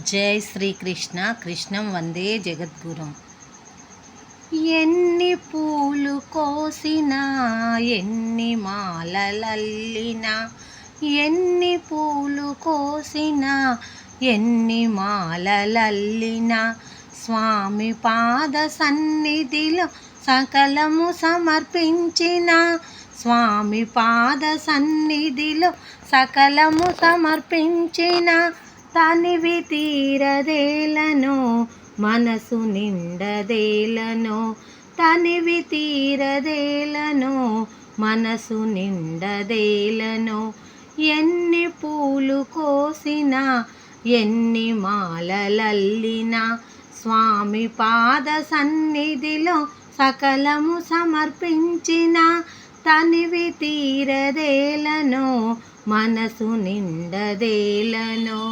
జై శ్రీకృష్ణ. కృష్ణం వందే జగద్గురుం. ఎన్ని పూలు కోసినా, ఎన్ని మాలలల్లినా, ఎన్ని పూలు కోసినా, ఎన్ని మాలలల్లినా, స్వామి పాద సన్నిధిలో సకలము సమర్పించిన, స్వామి పాద సన్నిధిలో సకలము సమర్పించిన, తనివి తీరదేలను మనసు నిండదేలను, తనివి తీరదేలను మనసు నిండదేలను, ఎన్ని పూలు కోసినా, ఎన్ని మాలలల్లినా, స్వామి పాద సన్నిధిలో సకలము సమర్పించిన, తనివి తీరదేలను మనసు నిండదేలను.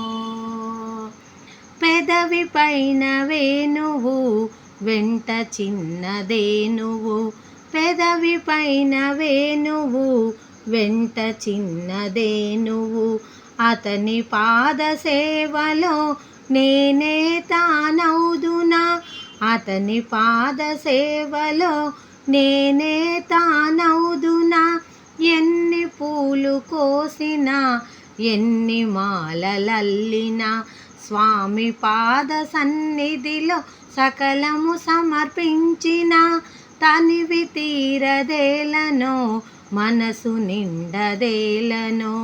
పెదవి పైన వేణువు వెంట చిన్నదేనువు, పెదవి పైన వేణువు వెంట చిన్నదేనువు, అతని పాద సేవలో నేనే తానౌదునా, అతని పాద సేవలో నేనే తానౌదునా, ఎన్ని పూలు కోసినా, ఎన్ని మాలలల్లినా, స్వామి పాద సన్నిధిలో సకలము సమర్పించిన, తనివి తీరదేలను మనసు నిండదేలను.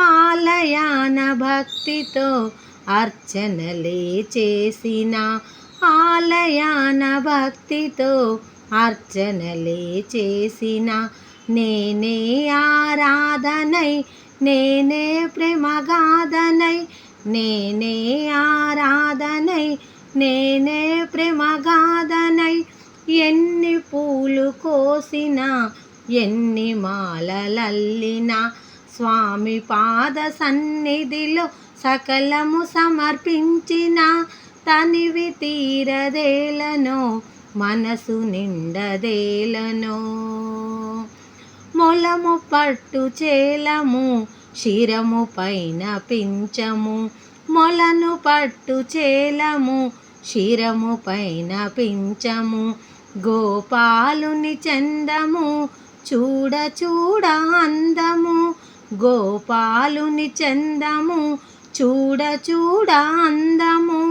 ఆలయాన భక్తితో అర్చనలే చేసిన, ఆలయాన భక్తితో అర్చనలే చేసిన, నేనే ఆరాధనై, నేనే ప్రేమగాధనై, నేనే ఆరాధనై, నేనే ప్రేమగాధనై, ఎన్ని పూలు కోసినా, ఎన్ని మాలలల్లినా, స్వామి పాద సన్నిధిలో సకలము సమర్పించిన, తనివి తీరదేలను మనసు నిండదేలను. మొలము పట్టు చేలము శిరము పైన పించము, మొలను పట్టు చేలము శిరము పైన పించము, గోపాలుని చందము చూడ చూడ అందము, గోపాలుని చందము చూడ చూడ అందము,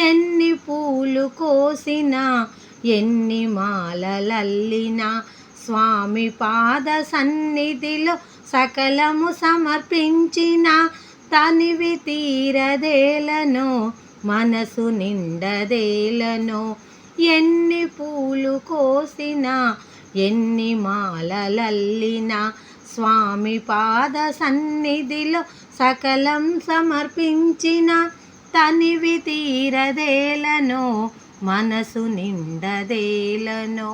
ఎన్ని పూలు కోసినా, ఎన్ని మాలలల్లినా, స్వామి పాద సన్నిధిలో సకలము సమర్పించిన, తనివి తీరదేలను మనసు నిండదేలను, ఎన్ని పూలు కోసినా, ఎన్ని మాలలల్లినా, స్వామి పాద సన్నిధిలో సకలం సమర్పించిన, తనివి తీరదేలను మనసు నిండదేలను.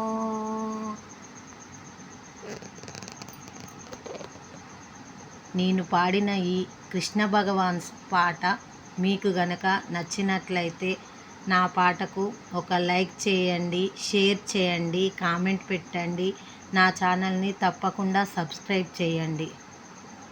నేను పాడిన ఈ కృష్ణ భగవాన్ పాట మీకు గనక నచ్చినట్లయితే నా పాటకు ఒక లైక్ చేయండి, షేర్ చేయండి, కామెంట్ పెట్టండి, నా ఛానల్ని తప్పకుండా సబ్స్క్రైబ్ చేయండి.